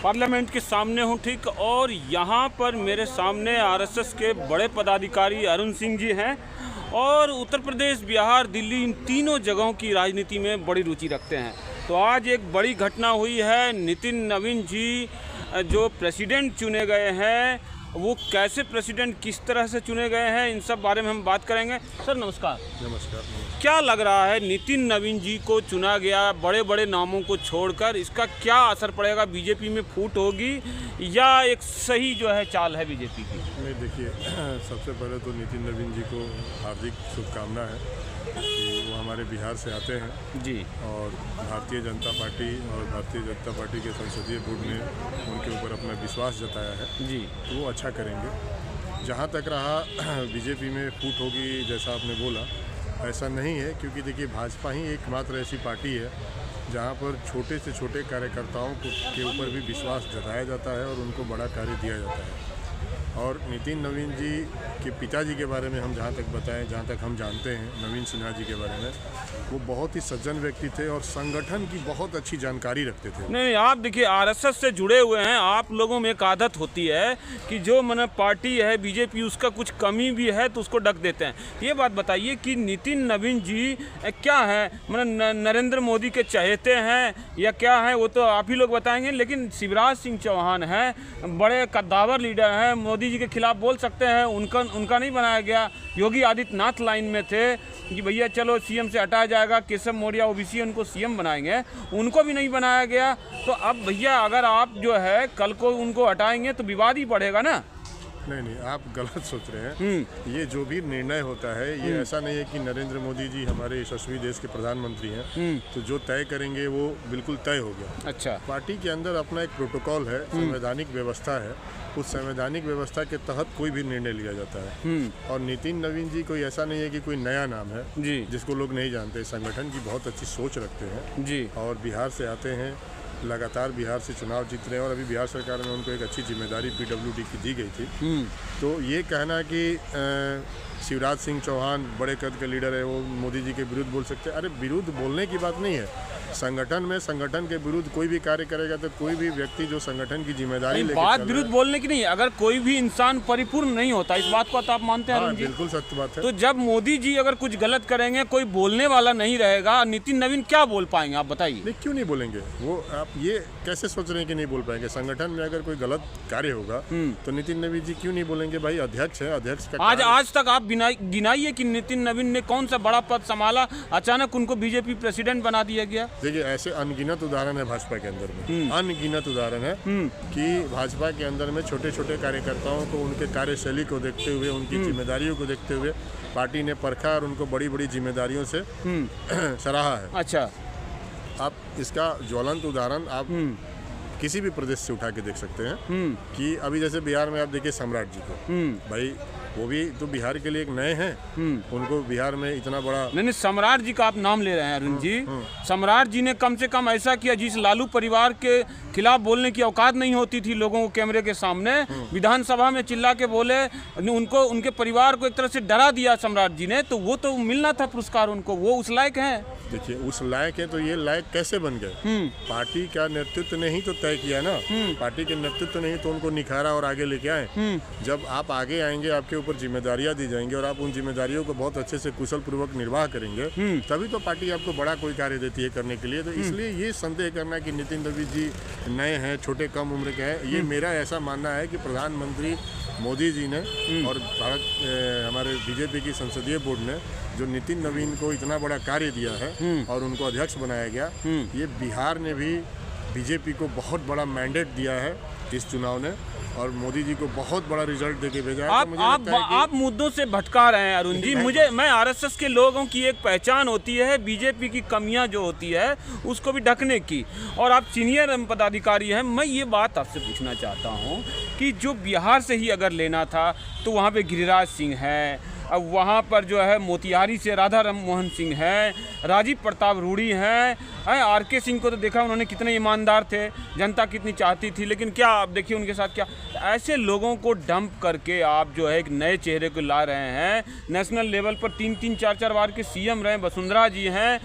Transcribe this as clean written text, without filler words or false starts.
Parliament के सामने हूँ ठीक, और यहाँ पर मेरे सामने आरएसएस के बड़े पदाधिकारी अरुण सिंह जी हैं और उत्तर प्रदेश, बिहार, दिल्ली इन तीनों जगहों की राजनीति में बड़ी रुचि रखते हैं। तो आज एक बड़ी घटना हुई है। नितिन नवीन जी जो प्रेसिडेंट चुने गए हैं, वो कैसे प्रेसिडेंट किस तरह से चुने गए हैं, इन सब बारे में हम बात करेंगे। सर नमस्कार। नमस्कार। क्या लग रहा है, नितिन नवीन जी को चुना गया बड़े बड़े नामों को छोड़कर, इसका क्या असर पड़ेगा? बीजेपी में फूट होगी या एक सही जो है चाल है बीजेपी की? नहीं, देखिए, सबसे पहले तो नितिन नवीन जी को हार्दिक शुभकामना है कि वो हमारे बिहार से आते हैं जी, और भारतीय जनता पार्टी और भारतीय जनता पार्टी के संसदीय बोर्ड ने उनके ऊपर अपना विश्वास जताया है जी, तो वो अच्छा करेंगे। जहाँ तक रहा बीजेपी में फूट होगी जैसा आपने बोला, ऐसा नहीं है, क्योंकि देखिए भाजपा ही एकमात्र ऐसी पार्टी है जहाँ पर छोटे से छोटे कार्यकर्ताओं के ऊपर भी विश्वास जताया जाता है और उनको बड़ा कार्य दिया जाता है। और नितिन नवीन जी के पिताजी के बारे में हम जहाँ तक बताएं, जहाँ तक हम जानते हैं नवीन सिन्हा जी के बारे में, वो बहुत ही सज्जन व्यक्ति थे और संगठन की बहुत अच्छी जानकारी रखते थे। नहीं, आप देखिए आरएसएस से जुड़े हुए हैं, आप लोगों में एक आदत होती है कि जो पार्टी है बीजेपी, उसका कुछ कमी भी है तो उसको ढक देते हैं। ये बात बताइए कि नितिन नवीन जी क्या है, नरेंद्र मोदी के चहेते हैं या क्या है, वो तो आप ही लोग बताएंगे। लेकिन शिवराज सिंह चौहान हैं, बड़े कद्दावर लीडर हैं, मोदी जी के खिलाफ बोल सकते हैं, उनका नहीं बनाया गया। योगी आदित्यनाथ लाइन में थे कि भैया चलो सीएम से हटाया जाएगा, केशव मौर्य ओबीसी उनको सीएम बनाएंगे, उनको भी नहीं बनाया गया। तो अब भैया अगर आप जो है कल को उनको हटाएंगे तो विवाद ही बढ़ेगा ना। नहीं, आप गलत सोच रहे हैं। ये जो भी निर्णय होता है, ये ऐसा नहीं है कि नरेंद्र मोदी जी हमारे यशस्वी देश के प्रधानमंत्री हैं तो जो तय करेंगे वो बिल्कुल तय हो गया। अच्छा, पार्टी के अंदर अपना एक प्रोटोकॉल है, संवैधानिक व्यवस्था है, उस संवैधानिक व्यवस्था के तहत कोई भी निर्णय लिया जाता है। और नितिन नवीन जी कोई ऐसा नहीं है कि कोई नया नाम है जी, जिसको लोग नहीं जानते। संगठन की बहुत अच्छी सोच रखते हैं जी, और बिहार से आते हैं, लगातार बिहार से चुनाव जीत रहे हैं और अभी बिहार सरकार में उनको एक अच्छी जिम्मेदारी पीडब्ल्यूडी की दी गई थी। तो ये कहना कि शिवराज सिंह चौहान बड़े कद के लीडर है, वो मोदी जी के विरुद्ध बोल सकते हैं, अरे विरुद्ध बोलने की बात नहीं है। संगठन में संगठन के विरुद्ध कोई भी कार्य करेगा तो कोई भी व्यक्ति जो संगठन की जिम्मेदारी लेकर बात विरुद्ध बोलने की नहीं, अगर कोई भी इंसान परिपूर्ण नहीं होता, इस बात को तो आप मानते हैं? बिल्कुल सत्य बात है। तो जब मोदी जी अगर कुछ गलत करेंगे, कोई बोलने वाला नहीं रहेगा, नितिन नवीन क्या बोल पाएंगे? आप बताइए। नहीं, क्यों नहीं बोलेंगे वो? आप ये कैसे सोच रहे हैं कि नहीं बोल पाएंगे? संगठन में अगर कोई गलत कार्य होगा तो नितिन नवीन जी क्यों नहीं बोलेंगे? भाई अध्यक्ष है, अध्यक्ष का आज तक आप गिनाइए कि नितिन नवीन ने कौन सा बड़ा पद संभाला, अचानक उनको बीजेपी प्रेसिडेंट बना दिया गया। देखिए, ऐसे अनगिनत उदाहरण है भाजपा के अंदर में, अनगिनत उदाहरण है कि भाजपा के अंदर में छोटे छोटे कार्यकर्ताओं को उनके कार्यशैली को देखते हुए, उनकी जिम्मेदारियों को देखते हुए पार्टी ने परखा और उनको बड़ी बड़ी जिम्मेदारियों से सराहा है। अच्छा, आप इसका ज्वलंत उदाहरण आप किसी भी प्रदेश से उठा के देख सकते हैं कि अभी जैसे बिहार में आप देखिए सम्राट जी को, भाई वो भी तो बिहार के लिए एक नए हैं, उनको बिहार में इतना बड़ा नहीं, सम्राट जी का आप नाम ले रहे हैं अरुण जी। सम्राट जी ने कम से कम ऐसा किया जिस लालू परिवार के खिलाफ बोलने की औकात नहीं होती थी लोगों को कैमरे के सामने, विधानसभा में चिल्ला के बोले, उनको, उनके परिवार को एक तरह से डरा दिया सम्राट जी ने। तो वो तो मिलना था पुरस्कार उनको, वो उस लायक हैं। देखिए, उस लायक है तो ये लायक कैसे बन गए? पार्टी का नेतृत्व ने ही तो तय किया ना। पार्टी के नेतृत्व ने ही तो उनको निखारा और आगे लेके आए। जब आप आगे आएंगे, आपके ऊपर जिम्मेदारियां दी जाएंगी और आप उन जिम्मेदारियों को बहुत अच्छे से कुशल पूर्वक निर्वाह करेंगे, तभी तो पार्टी आपको बड़ा कोई कार्य देती है करने के लिए। तो इसलिए ये संदेह करना कि नितिन नवीन जी नए हैं, छोटे कम उम्र के हैं, ये मेरा ऐसा मानना है कि प्रधानमंत्री मोदी जी ने और हमारे बीजेपी की संसदीय बोर्ड ने जो नितिन नवीन को इतना बड़ा कार्य दिया है और उनको अध्यक्ष बनाया गया, ये बिहार ने भी बीजेपी को बहुत बड़ा मैंडेट दिया है इस चुनाव ने और मोदी जी को बहुत बड़ा रिजल्ट देके भेजा है। आप मुद्दों से भटका रहे हैं अरुण जी। मैं आरएसएस के लोगों की एक पहचान होती है बीजेपी की कमियां जो होती है उसको भी ढकने की, और आप सीनियर पदाधिकारी हैं। मैं ये बात आपसे पूछना चाहता हूं कि जो बिहार से ही अगर लेना था तो वहाँ पे गिरिराज सिंह है, अब वहाँ पर जो है मोतिहारी से राधा मोहन सिंह है, राजीव प्रताप रूड़ी हैं, आरके सिंह को तो देखा उन्होंने कितने ईमानदार थे, जनता कितनी चाहती थी, लेकिन क्या आप देखिए उनके साथ क्या। ऐसे लोगों को डंप करके आप जो है एक नए चेहरे को ला रहे हैं। नेशनल लेवल पर 3-3, 4-4 बार के सीएम रहे वसुंधरा जी हैं।